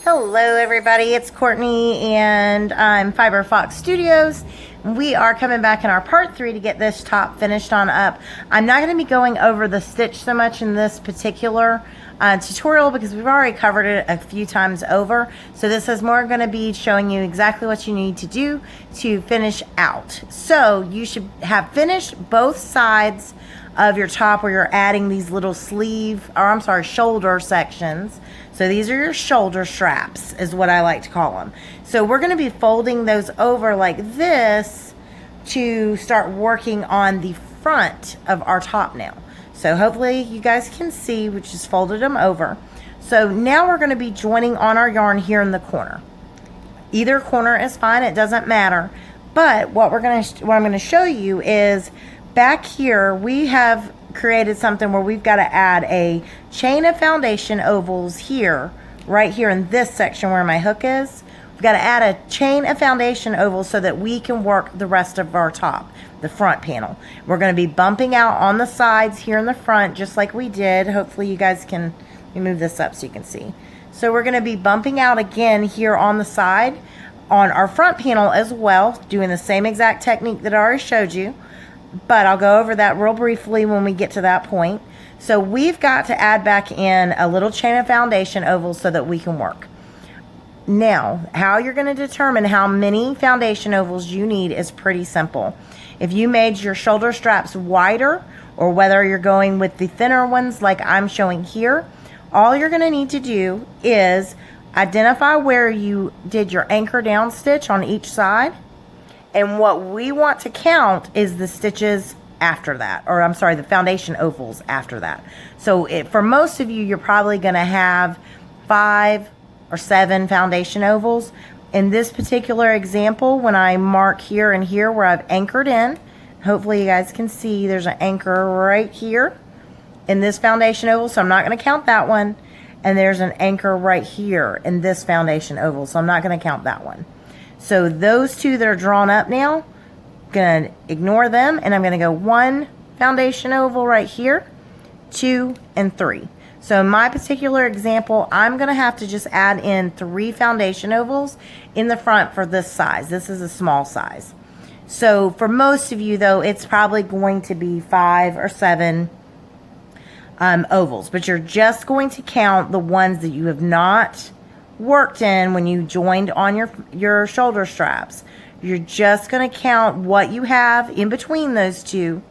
Hello everybody, it's Courtney and I'm Fiber Fox Studios. We are coming back in our part 3 to get this top finished on up. I'm not going to be going over the stitch so much in this particular tutorial because we've already covered it a few times over. So this is more going to be showing you exactly what you need to do to finish out. So you should have finished both sides of your top where you're adding these little shoulder sections. So these are your shoulder straps is what I like to call them. So we're going to be folding those over like this to start working on the front of our top now. So hopefully you guys can see, we just folded them over. So now we're going to be joining on our yarn here in the corner. Either corner is fine, it doesn't matter. But what I'm going to show you is back here we have created something where we've got to add a chain of foundation ovals here, right here in this section where my hook is. We've got to add a chain of foundation ovals so that we can work the rest of our top, the front panel. We're going to be bumping out on the sides here in the front just like we did. Hopefully you guys can, let me move this up so you can see. So we're going to be bumping out again here on the side on our front panel as well, doing the same exact technique that I already showed you. But I'll go over that real briefly when we get to that point. So we've got to add back in a little chain of foundation ovals so that we can work. Now, how you're going to determine how many foundation ovals you need is pretty simple. If you made your shoulder straps wider, or whether you're going with the thinner ones like I'm showing here, all you're going to need to do is identify where you did your anchor down stitch on each side. And what we want to count is the stitches after that, or I'm sorry, the foundation ovals after that. So for most of you, you're probably going to have 5 or 7 foundation ovals. In this particular example, when I mark here and here where I've anchored in, hopefully you guys can see there's an anchor right here in this foundation oval, so I'm not going to count that one. And there's an anchor right here in this foundation oval, so I'm not going to count that one. So those two that are drawn up now, I'm going to ignore them, and I'm going to go 1 foundation oval right here, 2 and 3. So in my particular example, I'm going to have to just add in 3 foundation ovals in the front for this size. This is a small size. So for most of you though, it's probably going to be 5 or 7 ovals, but you're just going to count the ones that you have not worked in when you joined on your shoulder straps. You're just going to count what you have in between those 2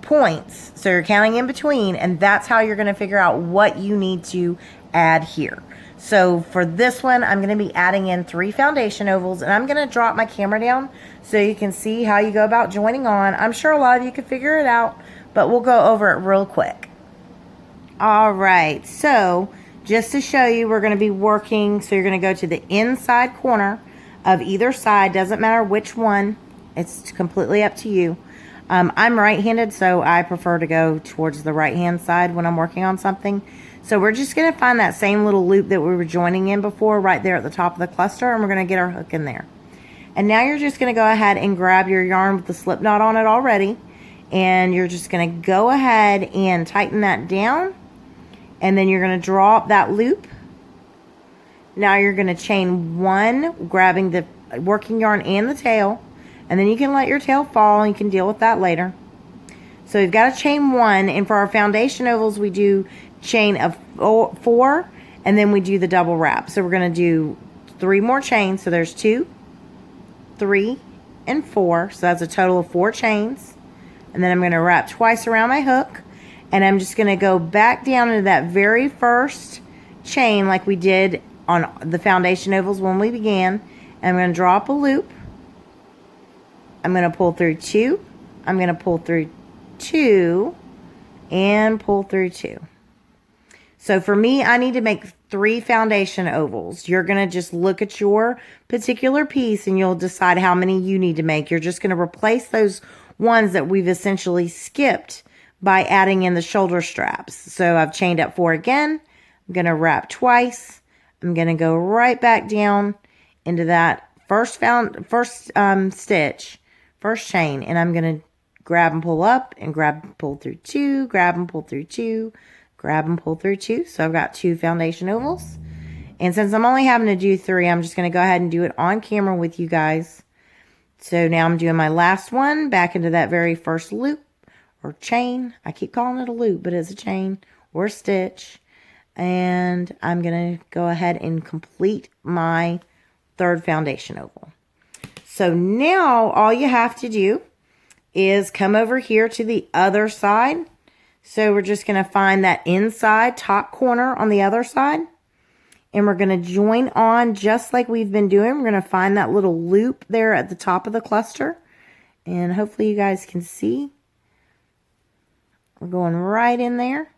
points. So you're counting in between, and that's how you're going to figure out what you need to add here. So for this one, I'm going to be adding in 3 foundation ovals, and I'm going to drop my camera down so you can see how you go about joining on. I'm sure a lot of you could figure it out, but we'll go over it real quick. All right, so just to show you, we're going to be working, so you're going to go to the inside corner of either side. Doesn't matter which one. It's completely up to you. I'm right-handed, so I prefer to go towards the right-hand side when I'm working on something. So we're just going to find that same little loop that we were joining in before right there at the top of the cluster, and we're going to get our hook in there. And now you're just going to go ahead and grab your yarn with the slip knot on it already, and you're just going to go ahead and tighten that down. And then you're going to draw up that loop. Now you're going to chain 1, grabbing the working yarn and the tail. And then you can let your tail fall, and you can deal with that later. So we've got to chain 1. And for our foundation ovals, we do chain of 4. And then we do the double wrap. So we're going to do 3 more chains. So there's 2, 3, and 4. So that's a total of 4 chains. And then I'm going to wrap twice around my hook. And I'm just going to go back down into that very first chain like we did on the foundation ovals when we began. And I'm going to draw up a loop. I'm going to pull through 2. I'm going to pull through 2 and pull through 2. So for me, I need to make 3 foundation ovals. You're going to just look at your particular piece and you'll decide how many you need to make. You're just going to replace those ones that we've essentially skipped by adding in the shoulder straps. So I've chained up 4 again. I'm going to wrap twice. I'm going to go right back down into that first stitch, first chain, and I'm going to grab and pull up and grab and pull through 2, grab and pull through 2, grab and pull through 2. So I've got 2 foundation ovals. And since I'm only having to do 3, I'm just going to go ahead and do it on camera with you guys. So now I'm doing my last one back into that very first loop or chain. I keep calling it a loop, but it's a chain or a stitch. And I'm going to go ahead and complete my 3rd foundation oval. So now all you have to do is come over here to the other side. So we're just going to find that inside top corner on the other side. And we're going to join on just like we've been doing. We're going to find that little loop there at the top of the cluster. And hopefully you guys can see. We're going right in there.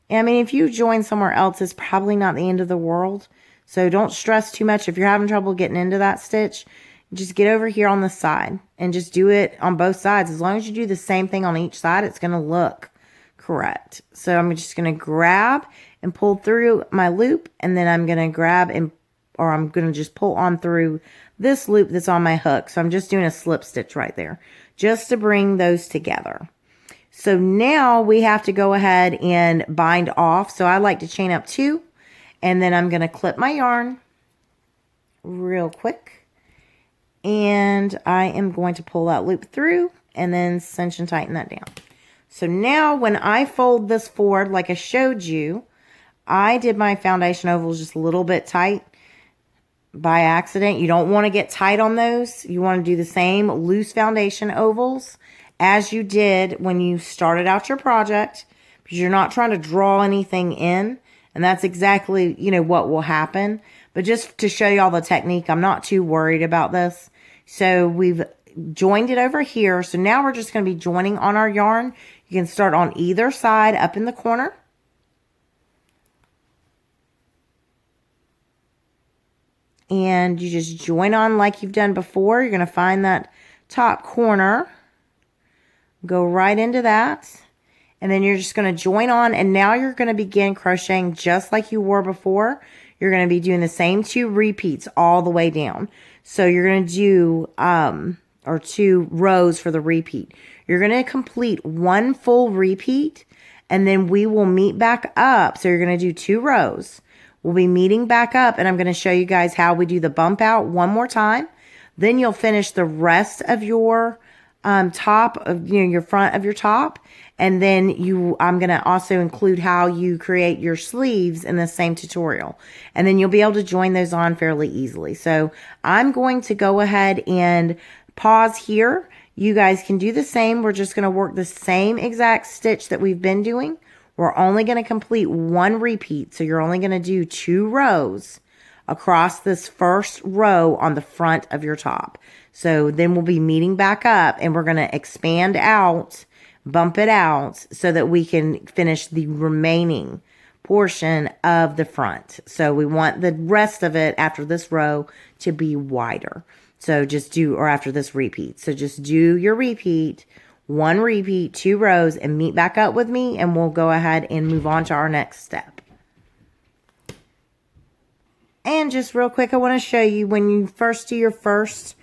And I mean, if you join somewhere else, it's probably not the end of the world. So don't stress too much. If you're having trouble getting into that stitch, just get over here on the side and just do it on both sides. As long as you do the same thing on each side, it's going to look correct. So I'm just going to grab and pull through my loop, and then I'm going to grab and, or I'm going to just pull on through this loop that's on my hook. So I'm just doing a slip stitch right there just to bring those together. So now we have to go ahead and bind off. So I like to chain up 2, and then I'm going to clip my yarn real quick, and I am going to pull that loop through and then cinch and tighten that down. So now when I fold this forward like I showed you, I did my foundation ovals just a little bit tight by accident. You don't want to get tight on those. You want to do the same loose foundation ovals as you did when you started out your project, because you're not trying to draw anything in. And that's exactly, you know, what will happen. But just to show you all the technique, I'm not too worried about this. So we've joined it over here. So now we're just going to be joining on our yarn. You can start on either side up in the corner. And you just join on like you've done before. You're going to find that top corner. Go right into that. And then you're just going to join on. And now you're going to begin crocheting just like you were before. You're going to be doing the same 2 repeats all the way down. So you're going to do, or 2 rows for the repeat. You're going to complete 1 full repeat. And then we will meet back up. So you're going to do 2 rows. We'll be meeting back up, and I'm going to show you guys how we do the bump out one more time. Then you'll finish the rest of your top of, you know, your front of your top. And then I'm going to also include how you create your sleeves in the same tutorial. And then you'll be able to join those on fairly easily. So I'm going to go ahead and pause here. You guys can do the same. We're just going to work the same exact stitch that we've been doing. We're only going to complete 1 repeat. So you're only going to do 2 rows across this first row on the front of your top. So then we'll be meeting back up, and we're going to expand out, bump it out so that we can finish the remaining portion of the front. So we want the rest of it after this row to be wider. So just do, or after this repeat. So just do your repeat, 1 repeat, 2 rows, and meet back up with me, and we'll go ahead and move on to our next step. And just real quick, I want to show you when you first do your first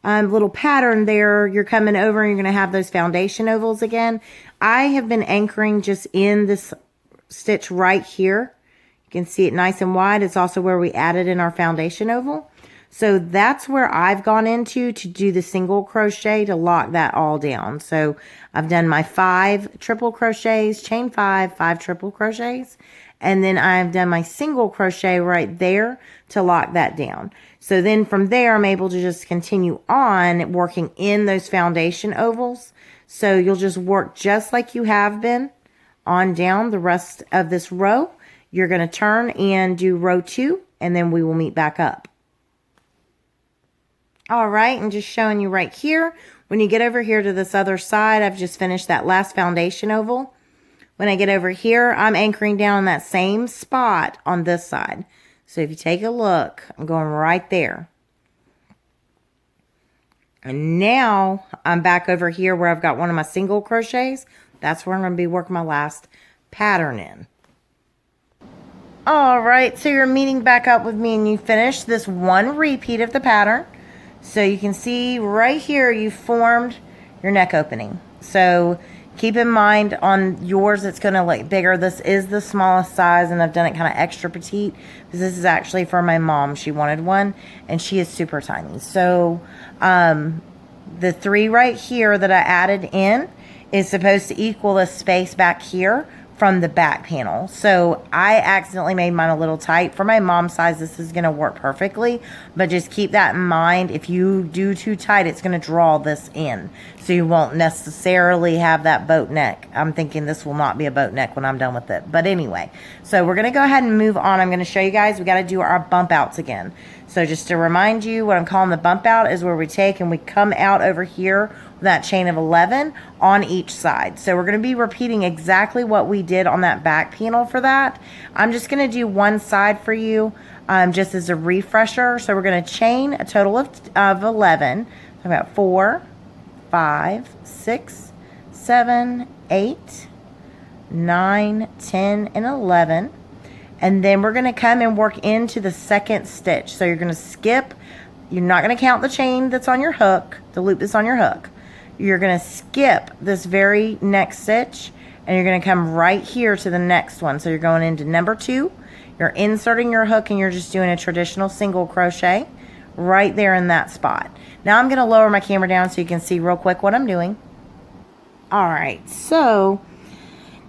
little pattern there, you're coming over and you're going to have those foundation ovals again. I have been anchoring just in this stitch right here. You can see it nice and wide. It's also where we added in our foundation oval. So that's where I've gone into to do the single crochet to lock that all down. So I've done my 5 triple crochets, chain 5, 5 triple crochets, and then I've done my single crochet right there to lock that down. So then from there, I'm able to just continue on working in those foundation ovals. So you'll just work just like you have been on down the rest of this row. You're going to turn and do row 2, and then we will meet back up. All right, and just showing you right here, when you get over here to this other side, I've just finished that last foundation oval. When I get over here, I'm anchoring down in that same spot on this side. So if you take a look, I'm going right there. And now I'm back over here where I've got one of my single crochets. That's where I'm going to be working my last pattern in. All right, so you're meeting back up with me and you finish this 1 repeat of the pattern. So you can see right here you formed your neck opening. So Keep in mind on yours it's going to look bigger. This is the smallest size, and I've done it kind of extra petite because this is actually for my mom. She wanted one, and she is super tiny. So the 3 right here that I added in is supposed to equal the space back here from the back panel. So I accidentally made mine a little tight. For my mom's size, this is going to work perfectly, but just keep that in mind. If you do too tight, it's going to draw this in, so you won't necessarily have that boat neck. I'm thinking this will not be a boat neck when I'm done with it. But anyway, so we're going to go ahead and move on. I'm going to show you guys, we got to do our bump outs again. So just to remind you, what I'm calling the bump out is where we take and we come out over here with that chain of 11 on each side. So we're going to be repeating exactly what we did on that back panel for that. I'm just going to do one side for you just as a refresher. So we're going to chain a total of 11. So about 4, 5, 6, 7, 8, 9, 10, and 11. And then we're going to come and work into the second stitch. So you're going to skip. You're not going to count the chain that's on your hook, the loop that's on your hook. You're going to skip this very next stitch, and you're going to come right here to the next one. So you're going into number 2. You're inserting your hook, and you're just doing a traditional single crochet right there in that spot. Now I'm going to lower my camera down so you can see real quick what I'm doing. All right, so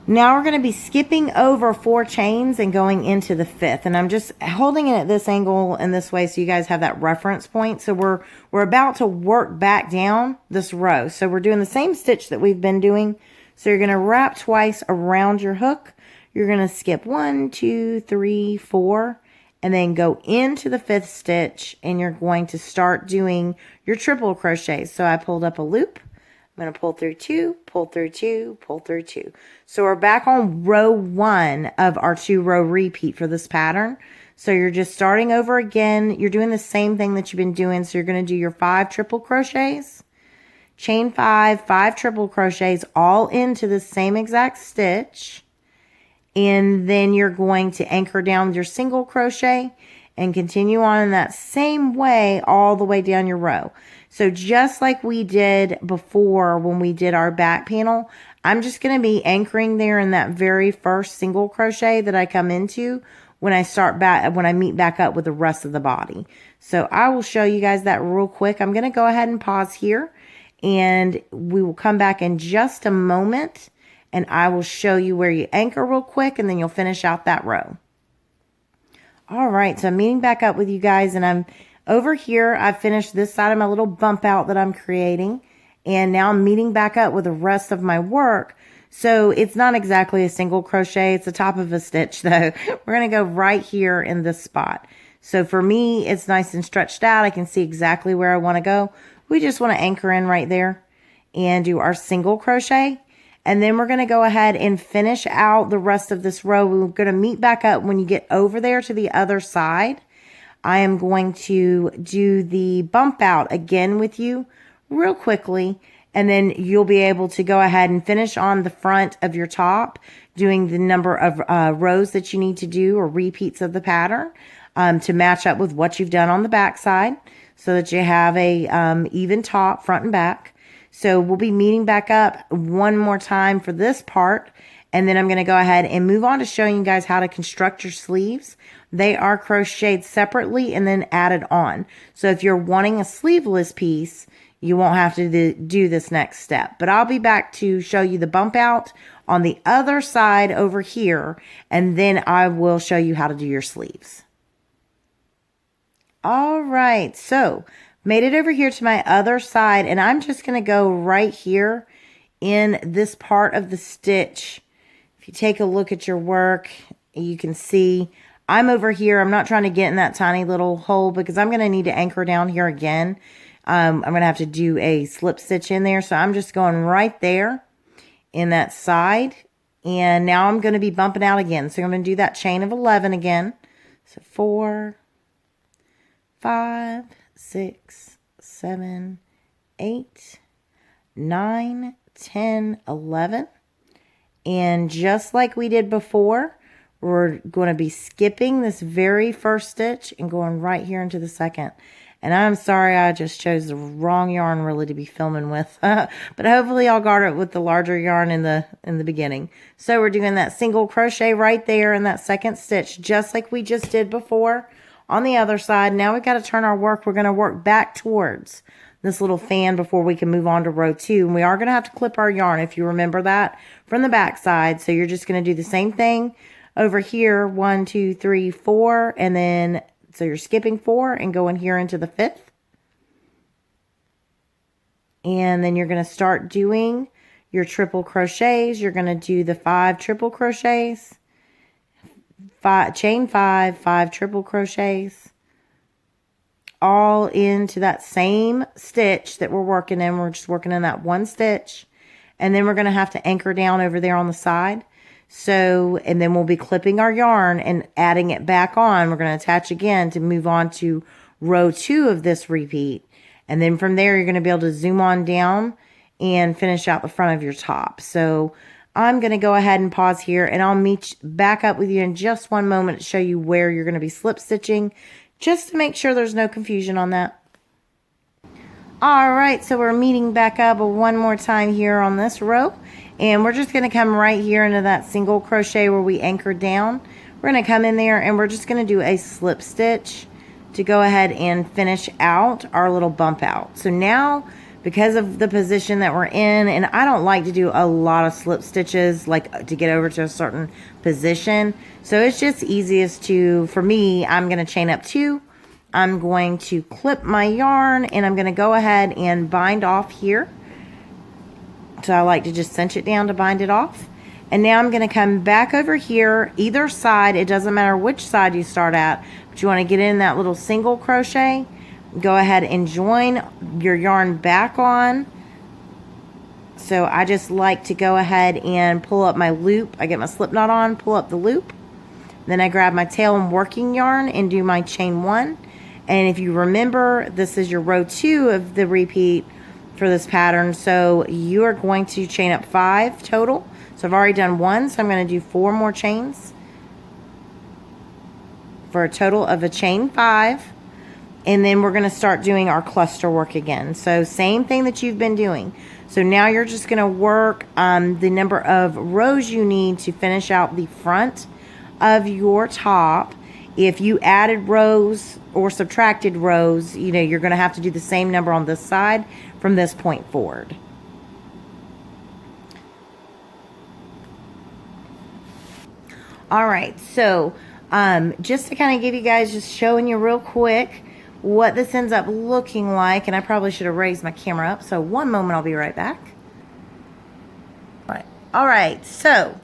now we're going to be skipping over 4 chains and going into the 5th. And I'm just holding it at this angle and this way so you guys have that reference point. So we're about to work back down this row. So we're doing the same stitch that we've been doing. So you're going to wrap twice around your hook. You're going to skip 1, 2, 3, 4, and then go into the 5th stitch, and you're going to start doing your triple crochets. So I pulled up a loop. I'm going to pull through 2, pull through 2, pull through 2. So we're back on row 1 of our 2-row repeat for this pattern. So you're just starting over again. You're doing the same thing that you've been doing. So you're going to do your 5 triple crochets, chain 5, 5 triple crochets, all into the same exact stitch. And then you're going to anchor down with your single crochet and continue on in that same way all the way down your row. So just like we did before when we did our back panel, I'm just going to be anchoring there in that very first single crochet that I come into when I meet back up with the rest of the body. So I will show you guys that real quick. I'm going to go ahead and pause here, and we will come back in just a moment, and I will show you where you anchor real quick, and then you'll finish out that row. All right, so I'm meeting back up with you guys, and I'm over here. I've finished this side of my little bump out that I'm creating, and now I'm meeting back up with the rest of my work. So it's not exactly a single crochet. It's the top of a stitch, though. We're going to go right here in this spot. So for me, it's nice and stretched out. I can see exactly where I want to go. We just want to anchor in right there and do our single crochet. And then we're going to go ahead and finish out the rest of this row. We're going to meet back up when you get over there to the other side. I am going to do the bump out again with you real quickly. And then you'll be able to go ahead and finish on the front of your top, doing the number of rows that you need to do, or repeats of the pattern, to match up with what you've done on the back side, so that you have a even top front and back. So we'll be meeting back up one more time for this part, and then I'm going to go ahead and move on to showing you guys how to construct your sleeves. They are crocheted separately and then added on. So if you're wanting a sleeveless piece, you won't have to do this next step. But I'll be back to show you the bump out on the other side over here, and then I will show you how to do your sleeves. All right, so made it over here to my other side, and I'm just going to go right here in this part of the stitch. If you take a look at your work, you can see I'm over here. I'm not trying to get in that tiny little hole because I'm going to need to anchor down here again. I'm going to have to do a slip stitch in there. So I'm just going right there in that side. And now I'm going to be bumping out again. So I'm going to do that chain of 11 again. So 4, 5, 6, 7, 8, 9, 10, 11. And just like we did before, we're going to be skipping this very first stitch and going right here into the second. And I'm sorry, I just chose the wrong yarn really to be filming with. But hopefully I'll guard it with the larger yarn in the beginning. So we're doing that single crochet right there in that second stitch, just like we just did before on the other side. Now we've got to turn our work. We're going to work back towards this little fan before we can move on to row 2. And we are going to have to clip our yarn, if you remember that, from the back side. So you're just going to do the same thing over here, 1, 2, 3, 4, and then so you're skipping 4 and going here into the 5th. And then you're going to start doing your triple crochets. You're going to do the 5 triple crochets, 5 chain 5, 5 triple crochets, all into that same stitch that we're working in. We're just working in that one stitch. And then we're going to have to anchor down over there on the side. So, and then we'll be clipping our yarn and adding it back on. We're going to attach again to move on to row 2 of this repeat. And then from there, you're going to be able to zoom on down and finish out the front of your top. So I'm going to go ahead and pause here, and I'll meet back up with you in just one moment to show you where you're going to be slip stitching, just to make sure there's no confusion on that. All right, so we're meeting back up one more time here on this row, and we're just going to come right here into that single crochet where we anchored down. We're going to come in there and we're just going to do a slip stitch to go ahead and finish out our little bump out. So now, because of the position that we're in, and I don't like to do a lot of slip stitches, like to get over to a certain position. So it's just easiest to, for me, I'm going to chain up 2. I'm going to clip my yarn and I'm going to go ahead and bind off here. So I like to just cinch it down to bind it off. And now I'm going to come back over here, either side. It doesn't matter which side you start at, but you want to get in that little single crochet. Go ahead and join your yarn back on. So I just like to go ahead and pull up my loop. I get my slip knot on, pull up the loop. Then I grab my tail and working yarn and do my chain 1. And if you remember, this is your row 2 of the repeat for this pattern. So you are going to chain up 5 total. So I've already done 1, so I'm going to do 4 more chains for a total of a chain 5. And then we're going to start doing our cluster work again. So same thing that you've been doing. So now you're just going to work the number of rows you need to finish out the front of your top. If you added rows or subtracted rows, you know, you're going to have to do the same number on this side from this point forward. All right, so just to kind of give you guys, just showing you real quick what this ends up looking like, and I probably should have raised my camera up, so one moment, I'll be right back. All right, so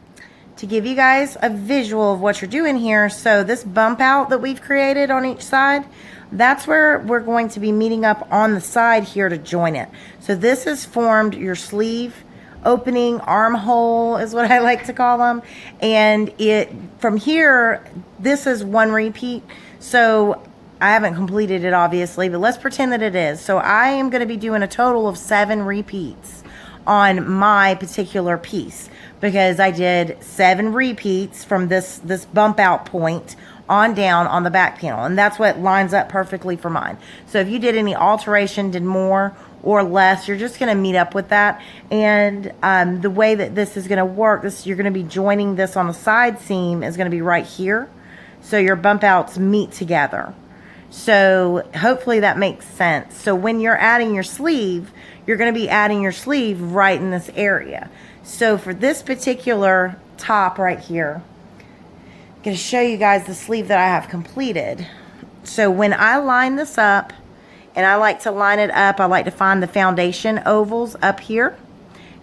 to give you guys a visual of what you're doing here, so this bump out that we've created on each side, that's where we're going to be meeting up on the side here to join it. So this has formed your sleeve opening, armhole is what I like to call them. And it from here, this is one repeat. So I haven't completed it obviously, but let's pretend that it is. So I am going to be doing a total of 7 repeats on my particular piece, because I did 7 repeats from this bump out point on down on the back panel, and that's what lines up perfectly for mine. So if you did any alteration, did more or less, you're just going to meet up with that. And the way that this is going to work, you're going to be joining this on the side seam is going to be right here, so your bump outs meet together. So hopefully that makes sense. So when you're adding your sleeve, you're going to be adding your sleeve right in this area. So for this particular top right here, I'm going to show you guys the sleeve that I have completed. So when I line this up, and I like to line it up, I like to find the foundation ovals up here.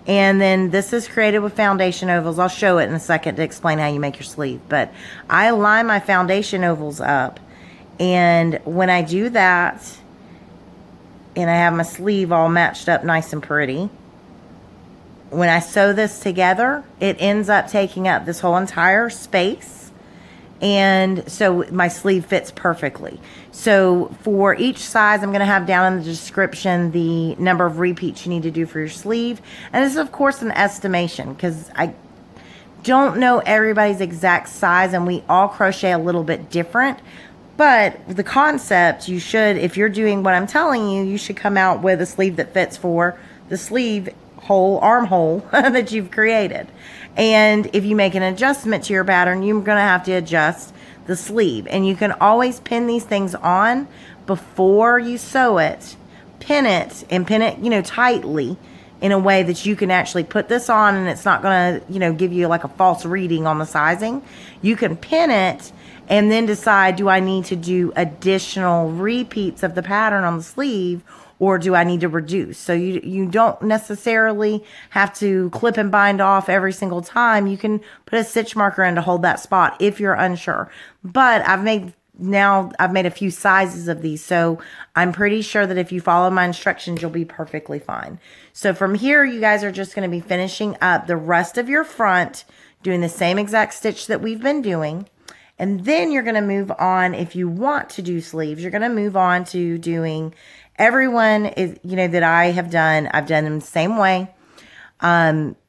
And then this is created with foundation ovals. I'll show it in a second to explain how you make your sleeve. But I line my foundation ovals up. And when I do that, and I have my sleeve all matched up nice and pretty, when I sew this together, it ends up taking up this whole entire space. And so my sleeve fits perfectly. So for each size, I'm going to have down in the description the number of repeats you need to do for your sleeve. And this is, of course, an estimation, because I don't know everybody's exact size, and we all crochet a little bit different. But the concept, you should, if you're doing what I'm telling you, you should come out with a sleeve that fits for the sleeve hole, armhole that you've created. And if you make an adjustment to your pattern, you're going to have to adjust the sleeve. And you can always pin these things on before you sew it. Pin it, and pin it, you know, tightly in a way that you can actually put this on and it's not going to, you know, give you like a false reading on the sizing. You can pin it and then decide, do I need to do additional repeats of the pattern on the sleeve, or do I need to reduce? So you don't necessarily have to clip and bind off every single time. You can put a stitch marker in to hold that spot if you're unsure. But I've made a few sizes of these, so I'm pretty sure that if you follow my instructions, you'll be perfectly fine. So from here, you guys are just going to be finishing up the rest of your front, doing the same exact stitch that we've been doing. And then you're going to move on. If you want to do sleeves, you're going to move on to doing everyone is, you know, that I have done. I've done them the same way,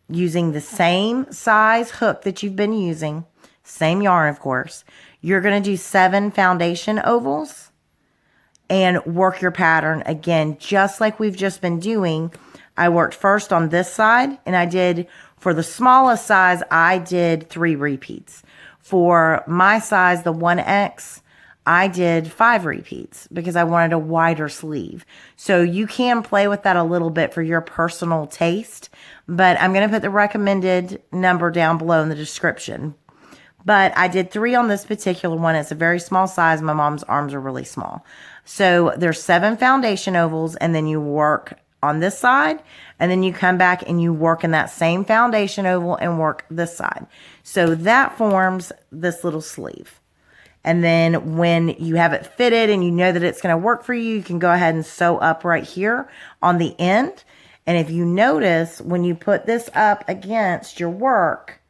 using the same size hook that you've been using, same yarn, of course. You're going to do 7 foundation ovals and work your pattern again, just like we've just been doing. I worked first on this side, and I did, for the smallest size, I did 3 repeats. For my size, the 1X, I did 5 repeats because I wanted a wider sleeve. So you can play with that a little bit for your personal taste, but I'm going to put the recommended number down below in the description. But I did 3 on this particular one. It's a very small size. My mom's arms are really small. So there's 7 foundation ovals, and then you work on this side, and then you come back and you work in that same foundation oval and work this side. So that forms this little sleeve. And then when you have it fitted and you know that it's going to work for you, you can go ahead and sew up right here on the end. And if you notice, when you put this up against your work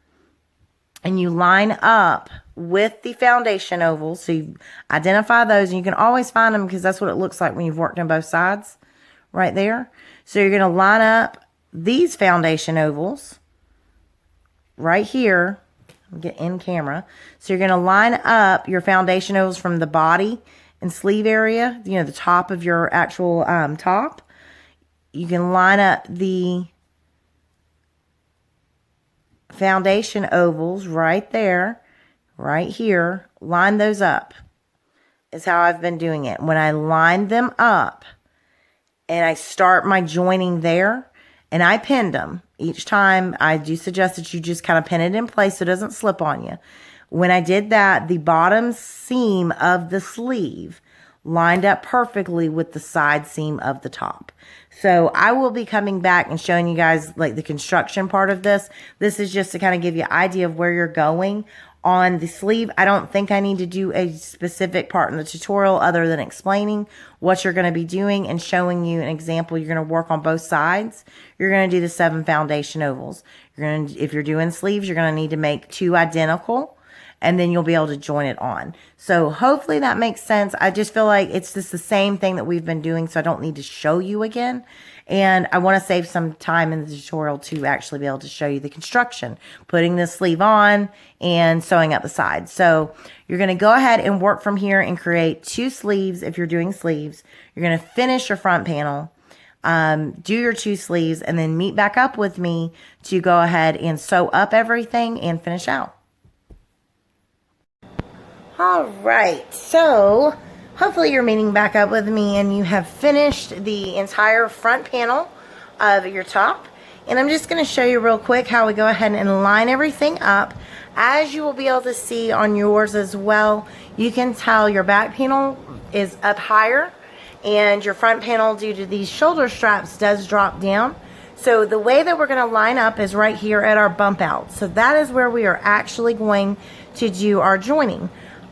and you line up with the foundation ovals, so you identify those, and you can always find them because that's what it looks like when you've worked on both sides right there. So you're going to line up these foundation ovals right here. Get in camera. So you're going to line up your foundation ovals from the body and sleeve area, you know, the top of your actual top. You can line up the foundation ovals right there, right here. Line those up is how I've been doing it. When I line them up and I start my joining there, and I pinned them. Each time, I do suggest that you just kind of pin it in place so it doesn't slip on you. When I did that, the bottom seam of the sleeve lined up perfectly with the side seam of the top. So I will be coming back and showing you guys like the construction part of this. This is just to kind of give you an idea of where you're going on the sleeve. I don't think I need to do a specific part in the tutorial other than explaining what you're going to be doing and showing you an example. You're going to work on both sides. You're going to do the 7 foundation ovals. You're going to, if you're doing sleeves, you're going to need to make 2 identical, and then you'll be able to join it on. So hopefully that makes sense. I just feel like it's just the same thing that we've been doing, so I don't need to show you again. And I want to save some time in the tutorial to actually be able to show you the construction, putting this sleeve on and sewing up the sides. So you're going to go ahead and work from here and create 2 sleeves if you're doing sleeves. You're going to finish your front panel, do your 2 sleeves, and then meet back up with me to go ahead and sew up everything and finish out. All right, so hopefully you're meeting back up with me and you have finished the entire front panel of your top. And I'm just going to show you real quick how we go ahead and line everything up. As you will be able to see on yours as well, you can tell your back panel is up higher and your front panel, due to these shoulder straps, does drop down. So the way that we're going to line up is right here at our bump out. So that is where we are actually going to do our joining.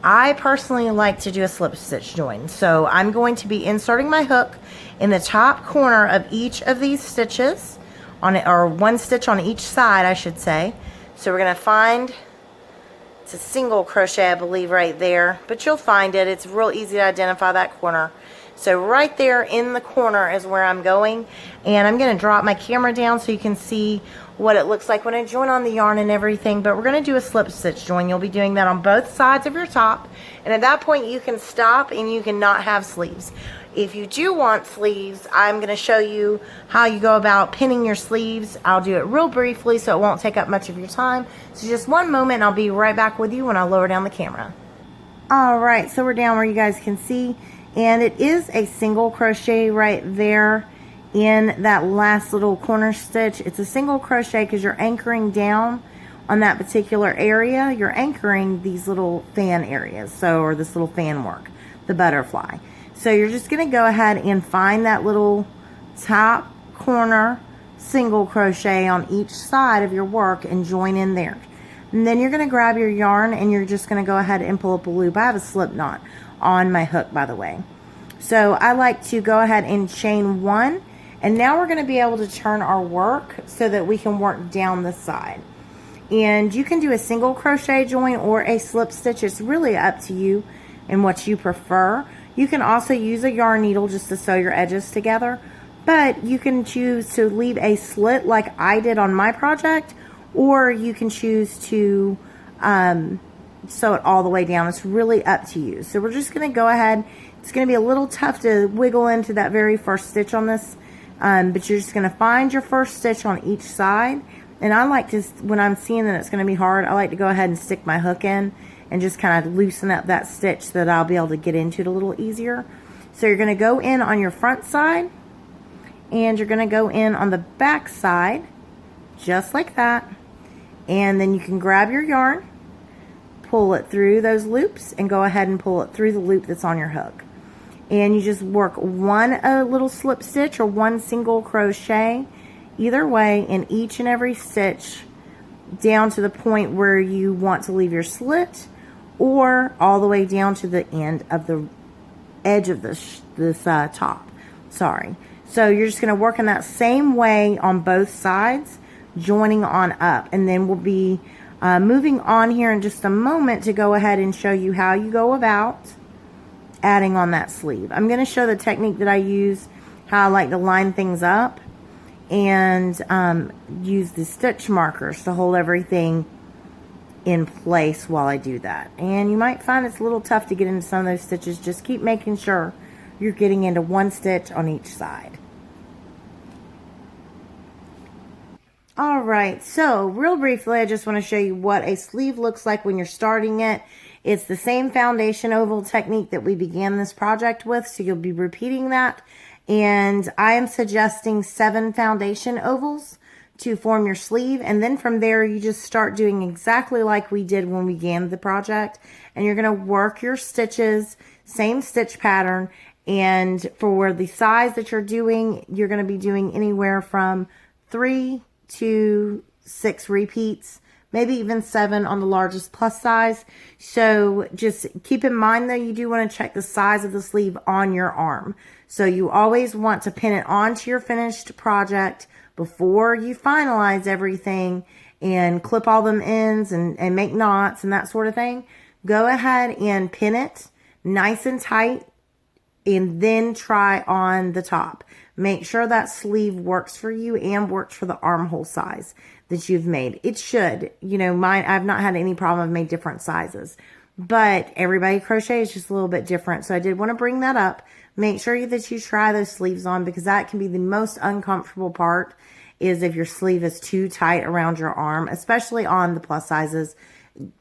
I personally like to do a slip stitch join. So I'm going to be inserting my hook in the top corner of each of these stitches, on it, or 1 stitch on each side, I should say. So we're going to find, it's a single crochet, I believe, right there, but you'll find it. It's real easy to identify that corner. So right there in the corner is where I'm going, and I'm going to drop my camera down so you can see what it looks like when I join on the yarn and everything. But we're going to do a slip stitch join. You'll be doing that on both sides of your top, and at that point you can stop and you can not have sleeves. If you do want sleeves, I'm going to show you how you go about pinning your sleeves. I'll do it real briefly so it won't take up much of your time. So just one moment and I'll be right back with you when I lower down the camera. Alright, so we're down where you guys can see, and it is a single crochet right there in that last little corner stitch. It's a single crochet because you're anchoring down on that particular area. You're anchoring these little fan areas, or this little fan work, the butterfly. So you're just going to go ahead and find that little top corner single crochet on each side of your work and join in there. And then you're going to grab your yarn and you're just going to go ahead and pull up a loop. I have a slip knot on my hook, by the way. So I like to go ahead and chain one, and now we're going to be able to turn our work so that we can work down the side. And you can do a single crochet join or a slip stitch. It's really up to you and what you prefer. You can also use a yarn needle just to sew your edges together, but you can choose to leave a slit like I did on my project, or you can choose to sew it all the way down. It's really up to you. So we're just going to go ahead. It's going to be a little tough to wiggle into that very first stitch on this, but you're just going to find your first stitch on each side. And I like to, when I'm seeing that it's going to be hard, I like to go ahead and stick my hook in and just kind of loosen up that stitch so that I'll be able to get into it a little easier. So you're going to go in on your front side, and you're going to go in on the back side, just like that. And then you can grab your yarn, pull it through those loops, and go ahead and pull it through the loop that's on your hook. And you just work one little slip stitch or one single crochet, either way, in each and every stitch down to the point where you want to leave your slit, or all the way down to the end of the edge of this top. Sorry. So you're just going to work in that same way on both sides, joining on up. And then we'll be moving on here in just a moment to go ahead and show you how you go about adding on that sleeve. I'm going to show the technique that I use, how I like to line things up, and use the stitch markers to hold everything in place while I do that. And you might find it's a little tough to get into some of those stitches. Just keep making sure you're getting into one stitch on each side. Alright, so real briefly, I just want to show you what a sleeve looks like when you're starting it. It's the same foundation oval technique that we began this project with, so you'll be repeating that. And I am suggesting 7 foundation ovals to form your sleeve, and then from there you just start doing exactly like we did when we began the project, and you're going to work your stitches, same stitch pattern. And for the size that you're doing, you're going to be doing anywhere from 3 to 6 repeats, maybe even 7 on the largest plus size. So just keep in mind though, you do want to check the size of the sleeve on your arm. So you always want to pin it onto your finished project before you finalize everything and clip all them ends and make knots and that sort of thing. Go ahead and pin it nice and tight, and then try on the top. Make sure that sleeve works for you and works for the armhole size that you've made. It should. You know, mine, I've not had any problem. I've made different sizes, but everybody crochets just a little bit different. So I did want to bring that up. Make sure that you try those sleeves on, because that can be the most uncomfortable part, is if your sleeve is too tight around your arm, especially on the plus sizes.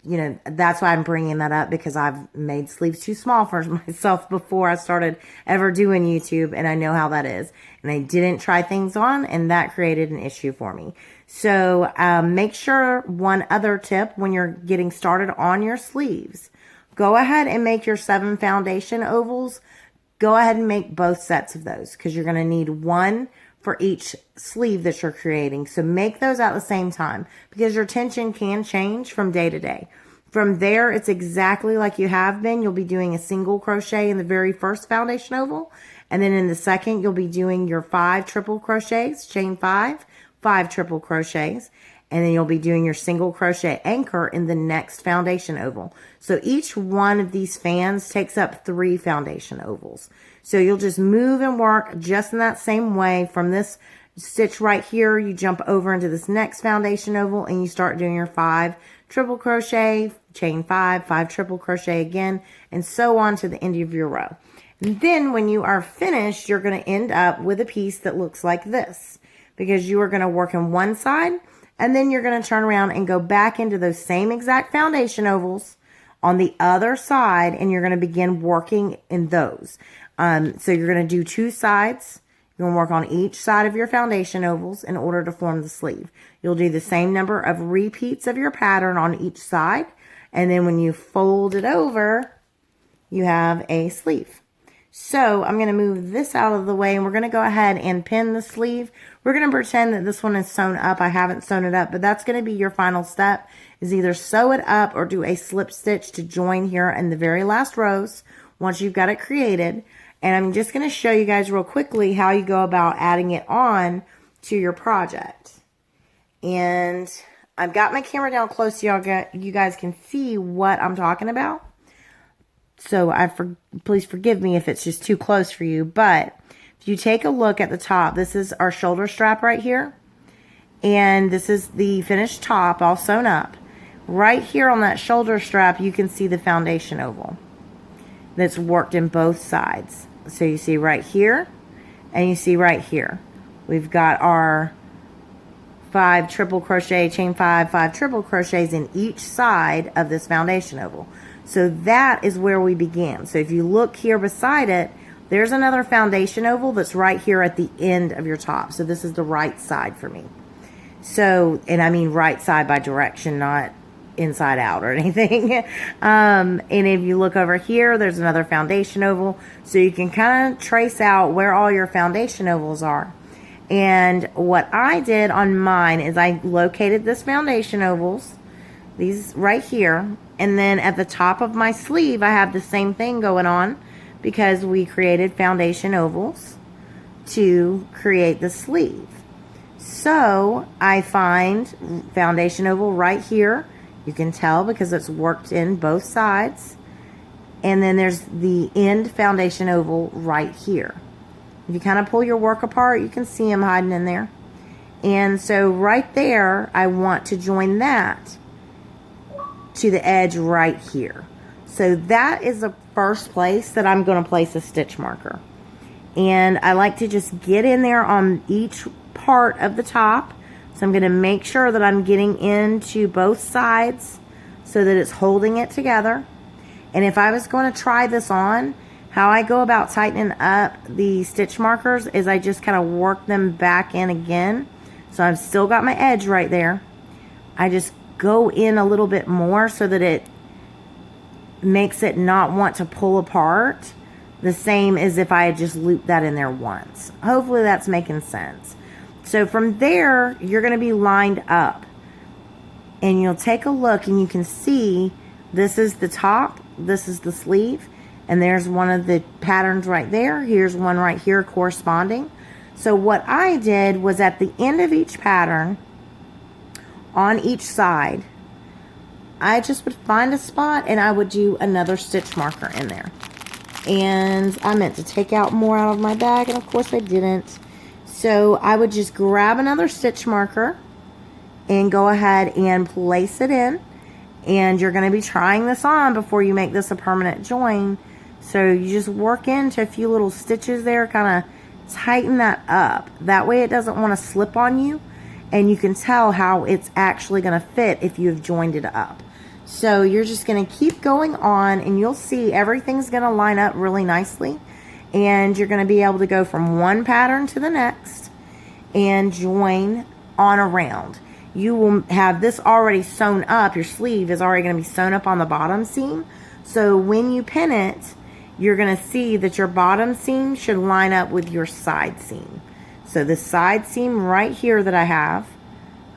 You know, that's why I'm bringing that up, because I've made sleeves too small for myself before I started ever doing YouTube, and I know how that is. And I didn't try things on, and that created an issue for me. So make sure, one other tip when you're getting started on your sleeves, go ahead and make your 7 foundation ovals. Go ahead and make both sets of those, because you're going to need one for each sleeve that you're creating. So make those at the same time, because your tension can change from day to day. From there, it's exactly like you have been. You'll be doing a single crochet in the very first foundation oval, and then in the second, you'll be doing your 5 triple crochets, chain 5, 5 triple crochets, and then you'll be doing your single crochet anchor in the next foundation oval. So each one of these fans takes up 3 foundation ovals. So you'll just move and work just in that same way. From this stitch right here, you jump over into this next foundation oval and you start doing your 5 triple crochet, chain 5, 5 triple crochet again, and so on to the end of your row. And then when you are finished, you're going to end up with a piece that looks like this, because you are going to work in one side and then you're going to turn around and go back into those same exact foundation ovals on the other side, and you're going to begin working in those. So you're going to do 2 sides. You're going to work on each side of your foundation ovals in order to form the sleeve. You'll do the same number of repeats of your pattern on each side, and then when you fold it over, you have a sleeve. So I'm going to move this out of the way, and we're going to go ahead and pin the sleeve. We're going to pretend that this one is sewn up. I haven't sewn it up, but that's going to be your final step, is either sew it up or do a slip stitch to join here in the very last rows once you've got it created. And I'm just going to show you guys real quickly how you go about adding it on to your project. And I've got my camera down close so you guys can see what I'm talking about. So please forgive me if it's just too close for you. But if you take a look at the top, this is our shoulder strap right here. And this is the finished top all sewn up. Right here on that shoulder strap, you can see the foundation oval that's worked in both sides. So you see right here and you see right here. We've got our 5 triple crochet, chain 5, 5 triple crochets in each side of this foundation oval. So that is where we began. So if you look here beside it, there's another foundation oval that's right here at the end of your top. So this is the right side for me. So, and I mean right side by direction, not inside out or anything. And if you look over here, there's another foundation oval. So you can kind of trace out where all your foundation ovals are. And what I did on mine is I located this foundation ovals, these right here. And then at the top of my sleeve, I have the same thing going on because we created foundation ovals to create the sleeve. So I find foundation oval right here. You can tell because it's worked in both sides. And then there's the end foundation oval right here. If you kind of pull your work apart, you can see them hiding in there. And so right there, I want to join that to the edge right here. So that is the first place that I'm going to place a stitch marker. And I like to just get in there on each part of the top. So I'm going to make sure that I'm getting into both sides so that it's holding it together. And if I was going to try this on, how I go about tightening up the stitch markers is I just kind of work them back in again. So I've still got my edge right there. I just go in a little bit more so that it makes it not want to pull apart, the same as if I had just looped that in there once. Hopefully that's making sense. So from there, you're going to be lined up, and you'll take a look and you can see this is the top, this is the sleeve, and there's one of the patterns right there. Here's one right here corresponding. So what I did was at the end of each pattern on each side, I just would find a spot and I would do another stitch marker in there. And I meant to take out more out of my bag, and of course I didn't. So I would just grab another stitch marker and go ahead and place it in. And you're going to be trying this on before you make this a permanent join. So you just work into a few little stitches there, kind of tighten that up. That way it doesn't want to slip on you, and you can tell how it's actually going to fit if you've joined it up. So you're just going to keep going on, and you'll see everything's going to line up really nicely. And you're going to be able to go from one pattern to the next and join on around. You will have this already sewn up. Your sleeve is already going to be sewn up on the bottom seam. So when you pin it, you're going to see that your bottom seam should line up with your side seam. So the side seam right here that I have,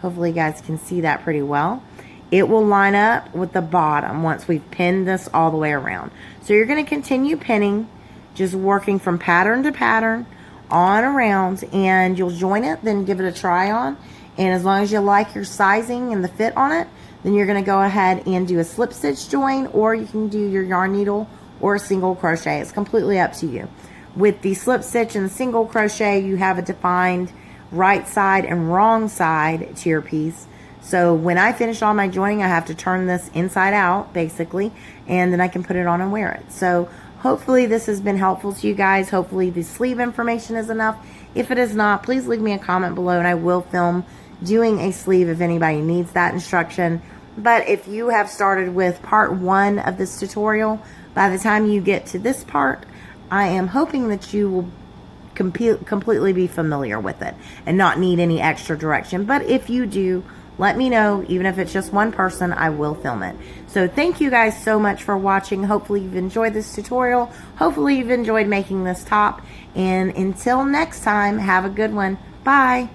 hopefully you guys can see that pretty well, it will line up with the bottom once we've pinned this all the way around. So you're going to continue pinning, just working from pattern to pattern on around, and you'll join it, then give it a try on. And as long as you like your sizing and the fit on it, then you're going to go ahead and do a slip stitch join, or you can do your yarn needle or a single crochet. It's completely up to you. With the slip stitch and single crochet, you have a defined right side and wrong side to your piece. So when I finish all my joining, I have to turn this inside out, basically, and then I can put it on and wear it. So hopefully this has been helpful to you guys. Hopefully the sleeve information is enough. If it is not, please leave me a comment below, and I will film doing a sleeve if anybody needs that instruction. But if you have started with part 1 of this tutorial, by the time you get to this part, I am hoping that you will completely be familiar with it and not need any extra direction. But if you do, let me know. Even if it's just one person, I will film it. So thank you guys so much for watching. Hopefully you've enjoyed this tutorial. Hopefully you've enjoyed making this top. And until next time, have a good one. Bye.